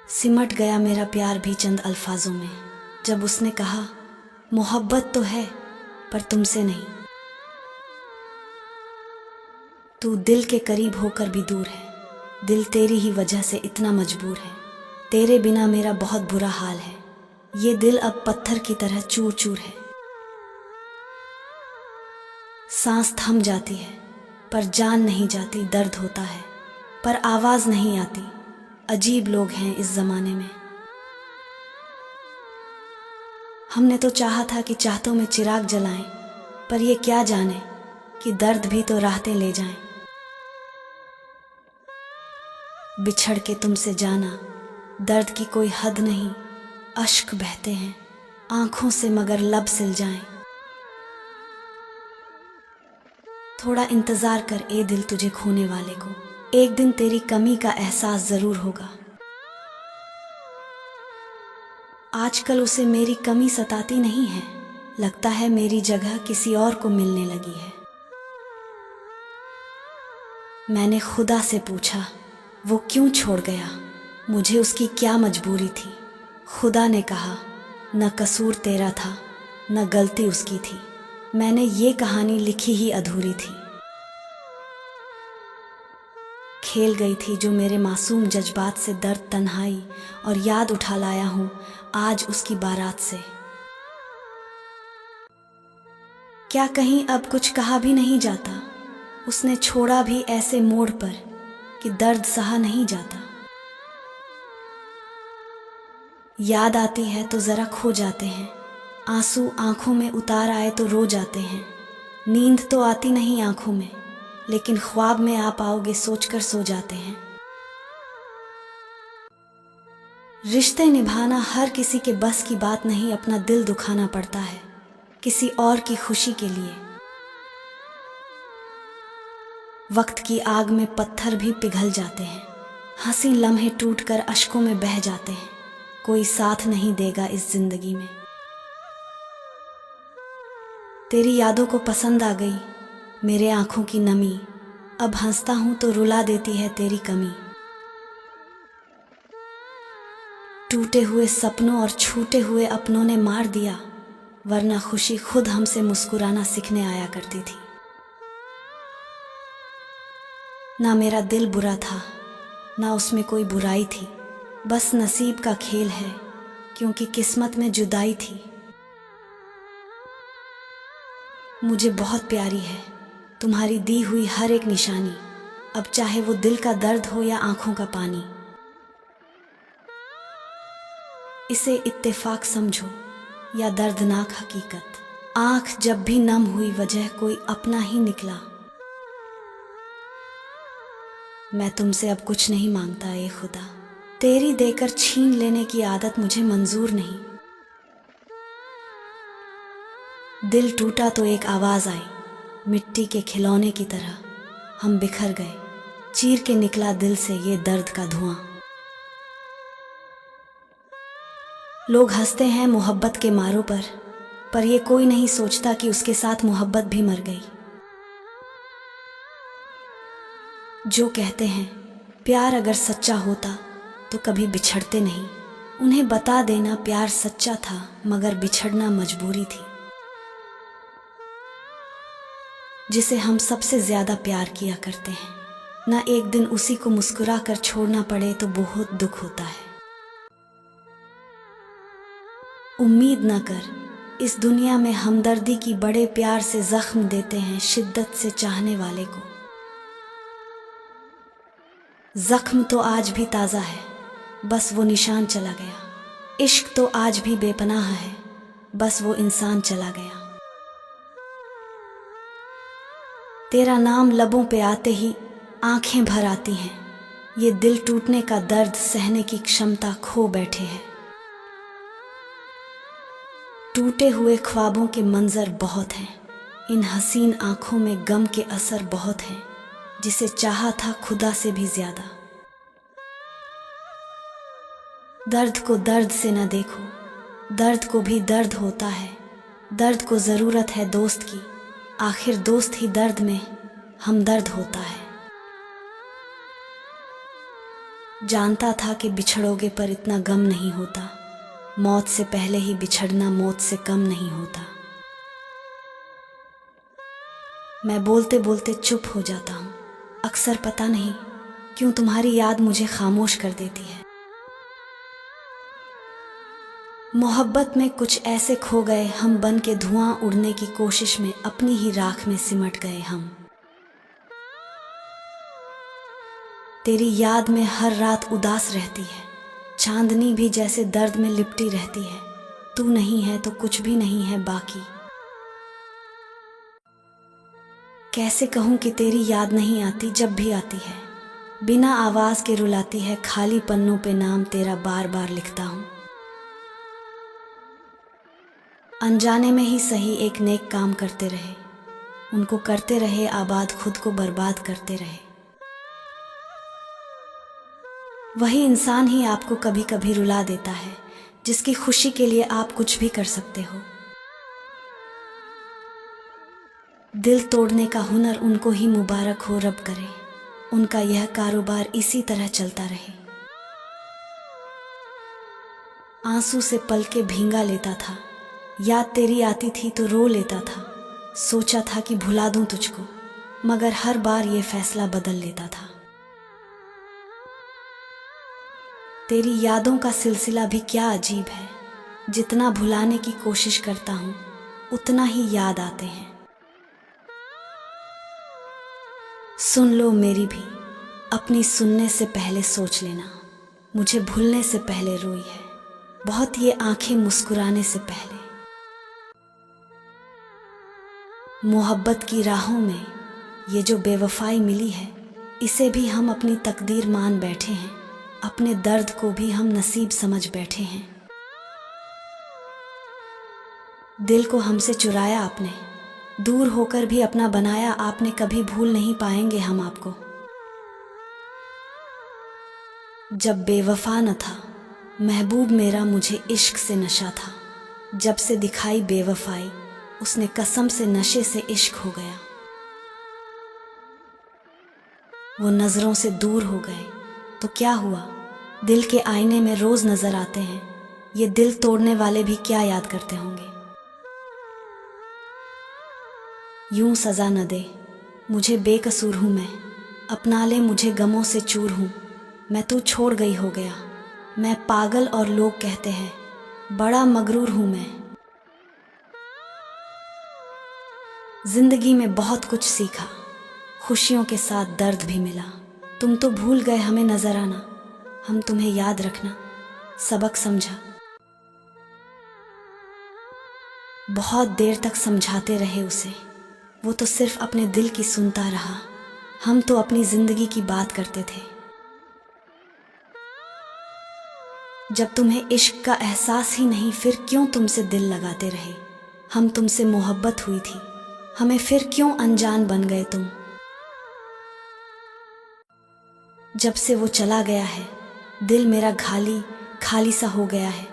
सिमट गया मेरा प्यार भी चंद अल्फाजों में, जब उसने कहा मोहब्बत तो है पर तुमसे नहीं। तू दिल के करीब होकर भी दूर है, दिल तेरी ही वजह से इतना मजबूर है। तेरे बिना मेरा बहुत बुरा हाल है, ये दिल अब पत्थर की तरह चूर चूर है। सांस थम जाती है पर जान नहीं जाती, दर्द होता है पर आवाज नहीं आती। अजीब लोग हैं इस जमाने में। हमने तो चाहा था कि चाहतों में चिराग जलाएं, पर ये क्या जाने कि दर्द भी तो राहतें ले जाएं। बिछड़ के तुमसे जाना, दर्द की कोई हद नहीं। अश्क बहते हैं आंखों से मगर लब सिल जाएं। थोड़ा इंतजार कर ए दिल तुझे खोने वाले को, एक दिन तेरी कमी का एहसास जरूर होगा। आजकल उसे मेरी कमी सताती नहीं है, लगता है मेरी जगह किसी और को मिलने लगी है। मैंने खुदा से पूछा वो क्यों छोड़ गया, मुझे उसकी क्या मजबूरी थी। खुदा ने कहा न कसूर तेरा था न गलती उसकी थी, मैंने ये कहानी लिखी ही अधूरी थी। खेल गई थी जो मेरे मासूम जज्बात से, दर्द तन्हाई और याद उठा लाया हूँ आज उसकी बारात से। क्या कहीं अब कुछ कहा भी नहीं जाता, उसने छोड़ा भी ऐसे मोड़ पर कि दर्द सहा नहीं जाता। याद आती है तो जरा खो जाते हैं, आंसू आंखों में उतार आए तो रो जाते हैं। नींद तो आती नहीं आंखों में, लेकिन ख्वाब में आप आओगे सोचकर सो जाते हैं। रिश्ते निभाना हर किसी के बस की बात नहीं, अपना दिल दुखाना पड़ता है किसी और की खुशी के लिए। वक्त की आग में पत्थर भी पिघल जाते हैं, हंसी लम्हे टूटकर अश्कों में बह जाते हैं। कोई साथ नहीं देगा इस जिंदगी में। तेरी यादों को पसंद आ गई मेरे आंखों की नमी, अब हंसता हूं तो रुला देती है तेरी कमी। टूटे हुए सपनों और छूटे हुए अपनों ने मार दिया, वरना खुशी खुद हमसे मुस्कुराना सीखने आया करती थी। ना मेरा दिल बुरा था ना उसमें कोई बुराई थी, बस नसीब का खेल है क्योंकि किस्मत में जुदाई थी। मुझे बहुत प्यारी है तुम्हारी दी हुई हर एक निशानी, अब चाहे वो दिल का दर्द हो या आंखों का पानी। इसे इत्तेफाक समझो या दर्दनाक हकीकत, आंख जब भी नम हुई वजह कोई अपना ही निकला। मैं तुमसे अब कुछ नहीं मांगता ए खुदा, तेरी देकर छीन लेने की आदत मुझे मंजूर नहीं। दिल टूटा तो एक आवाज आई, मिट्टी के खिलौने की तरह हम बिखर गए, चीर के निकला दिल से ये दर्द का धुआं। लोग हंसते हैं मोहब्बत के मारों पर ये कोई नहीं सोचता कि उसके साथ मोहब्बत भी मर गई। जो कहते हैं प्यार अगर सच्चा होता तो कभी बिछड़ते नहीं, उन्हें बता देना प्यार सच्चा था मगर बिछड़ना मजबूरी थी। जिसे हम सबसे ज्यादा प्यार किया करते हैं, ना एक दिन उसी को मुस्कुरा कर छोड़ना पड़े तो बहुत दुख होता है। उम्मीद ना कर, इस दुनिया में हमदर्दी की बड़े प्यार से जख्म देते हैं शिद्दत से चाहने वाले को। जख्म तो आज भी ताज़ा है, बस वो निशान चला गया। इश्क तो आज भी बेपनाह है, बस वो इंसान चला गया। तेरा नाम लबों पे आते ही आंखें भर आती हैं, ये दिल टूटने का दर्द सहने की क्षमता खो बैठे हैं। टूटे हुए ख्वाबों के मंजर बहुत हैं, इन हसीन आंखों में गम के असर बहुत हैं, जिसे चाहा था खुदा से भी ज्यादा। दर्द को दर्द से न देखो, दर्द को भी दर्द होता है। दर्द को जरूरत है दोस्त की, आखिर दोस्त ही दर्द में हमदर्द होता है। जानता था कि बिछड़ोगे पर इतना गम नहीं होता, मौत से पहले ही बिछड़ना मौत से कम नहीं होता। मैं बोलते बोलते चुप हो जाता हूँ, अक्सर पता नहीं क्यों तुम्हारी याद मुझे खामोश कर देती है। मोहब्बत में कुछ ऐसे खो गए हम, बन के धुआं उड़ने की कोशिश में अपनी ही राख में सिमट गए हम। तेरी याद में हर रात उदास रहती है, चांदनी भी जैसे दर्द में लिपटी रहती है। तू नहीं है तो कुछ भी नहीं है बाकी। कैसे कहूँ कि तेरी याद नहीं आती, जब भी आती है बिना आवाज़ के रुलाती है। खाली पन्नों पे नाम तेरा बार बार लिखता हूँ। अनजाने में ही सही एक नेक काम करते रहे, उनको करते रहे आबाद, खुद को बर्बाद करते रहे। वही इंसान ही आपको कभी कभी रुला देता है, जिसकी खुशी के लिए आप कुछ भी कर सकते हो। दिल तोड़ने का हुनर उनको ही मुबारक हो, रब करे उनका यह कारोबार इसी तरह चलता रहे। आंसू से पल के भींगा लेता था, याद तेरी आती थी तो रो लेता था। सोचा था कि भुला दूं तुझको, मगर हर बार ये फैसला बदल लेता था। तेरी यादों का सिलसिला भी क्या अजीब है, जितना भुलाने की कोशिश करता हूँ उतना ही याद आते हैं। सुन लो मेरी भी, अपनी सुनने से पहले सोच लेना। मुझे भूलने से पहले रोई है बहुत ये आंखें, मुस्कुराने से पहले। मोहब्बत की राहों में ये जो बेवफाई मिली है, इसे भी हम अपनी तकदीर मान बैठे हैं। अपने दर्द को भी हम नसीब समझ बैठे हैं। दिल को हमसे चुराया आपने, दूर होकर भी अपना बनाया आपने। कभी भूल नहीं पाएंगे हम आपको। जब बेवफा न था महबूब मेरा, मुझे इश्क से नशा था। जब से दिखाई बेवफाई, उसने कसम से नशे से इश्क हो गया। वो नजरों से दूर हो गए तो क्या हुआ, दिल के आईने में रोज नजर आते हैं। ये दिल तोड़ने वाले भी क्या याद करते होंगे। यूं सजा न दे मुझे, बेकसूर हूं मैं। अपना ले मुझे, गमों से चूर हूं मैं। तू छोड़ गई हो गया मैं पागल, और लोग कहते हैं बड़ा मगरूर हूं मैं। जिंदगी में बहुत कुछ सीखा, खुशियों के साथ दर्द भी मिला। तुम तो भूल गए हमें नजर आना, हम तुम्हें याद रखना सबक समझा। बहुत देर तक समझाते रहे उसे, वो तो सिर्फ अपने दिल की सुनता रहा। हम तो अपनी जिंदगी की बात करते थे। जब तुम्हें इश्क का एहसास ही नहीं, फिर क्यों तुमसे दिल लगाते रहे। हम तुमसे मोहब्बत हुई थी, हमें फिर क्यों अनजान बन गए तुम। जब से वो चला गया है, दिल मेरा खाली खाली सा हो गया है।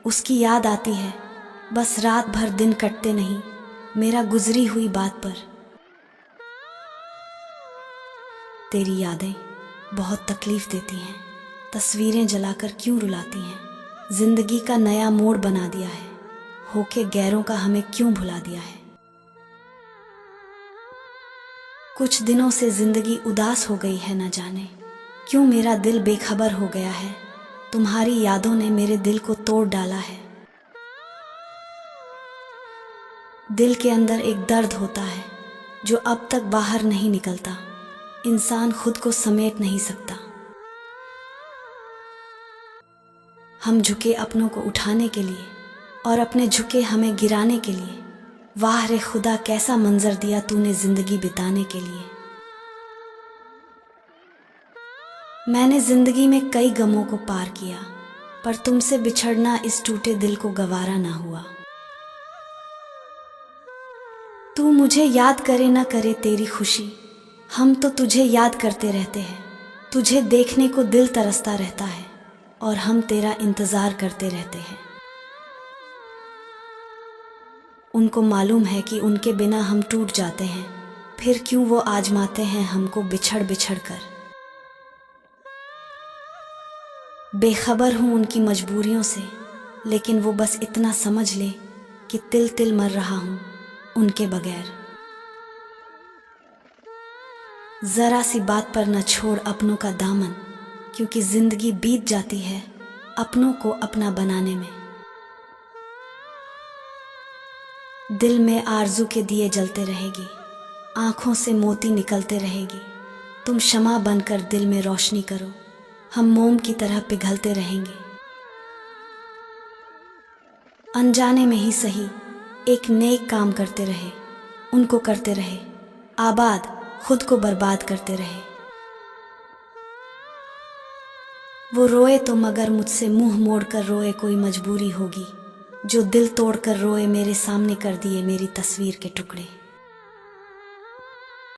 उसकी याद आती है, बस रात भर दिन कटते नहीं मेरा गुजरी हुई बात पर। तेरी यादें बहुत तकलीफ देती हैं, तस्वीरें जलाकर क्यों रुलाती हैं। जिंदगी का नया मोड़ बना दिया है, होके गैरों का हमें क्यों भुला दिया है। कुछ दिनों से जिंदगी उदास हो गई है, न जाने क्यों मेरा दिल बेखबर हो गया है। तुम्हारी यादों ने मेरे दिल को तोड़ डाला है। दिल के अंदर एक दर्द होता है जो अब तक बाहर नहीं निकलता। इंसान खुद को समेट नहीं सकता। हम झुके अपनों को उठाने के लिए, और अपने झुके हमें गिराने के लिए। वाह रे खुदा, कैसा मंजर दिया तूने जिंदगी बिताने के लिए। मैंने जिंदगी में कई गमों को पार किया, पर तुमसे बिछड़ना इस टूटे दिल को गवारा ना हुआ। तू मुझे याद करे ना करे तेरी खुशी, हम तो तुझे याद करते रहते हैं। तुझे देखने को दिल तरसता रहता है, और हम तेरा इंतजार करते रहते हैं। उनको मालूम है कि उनके बिना हम टूट जाते हैं, फिर क्यों वो आजमाते हैं हमको बिछड़ बिछड़ कर। बेखबर हूँ उनकी मजबूरियों से, लेकिन वो बस इतना समझ ले कि तिल तिल मर रहा हूँ उनके बगैर। ज़रा सी बात पर न छोड़ अपनों का दामन, क्योंकि ज़िंदगी बीत जाती है अपनों को अपना बनाने में। दिल में आरज़ू के दिए जलते रहेगी, आँखों से मोती निकलते रहेगी। तुम शमा बनकर दिल में रोशनी करो, हम मोम की तरह पिघलते रहेंगे। अनजाने में ही सही एक नेक काम करते रहे, उनको करते रहे आबाद, खुद को बर्बाद करते रहे। वो रोए तो मगर मुझसे मुंह मोड़ कर रोए कोई मजबूरी होगी, जो दिल तोड़ कर रोए मेरे सामने कर दिए मेरी तस्वीर के टुकड़े।